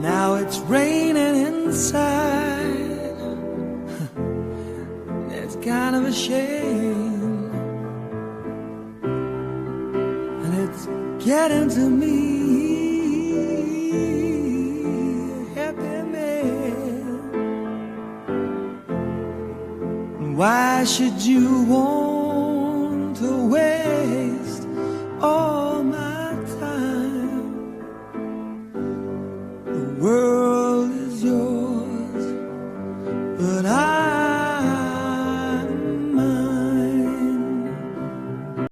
Now it's raining inside. It's kind of a shame, and it's getting to me. Happy man, why should you want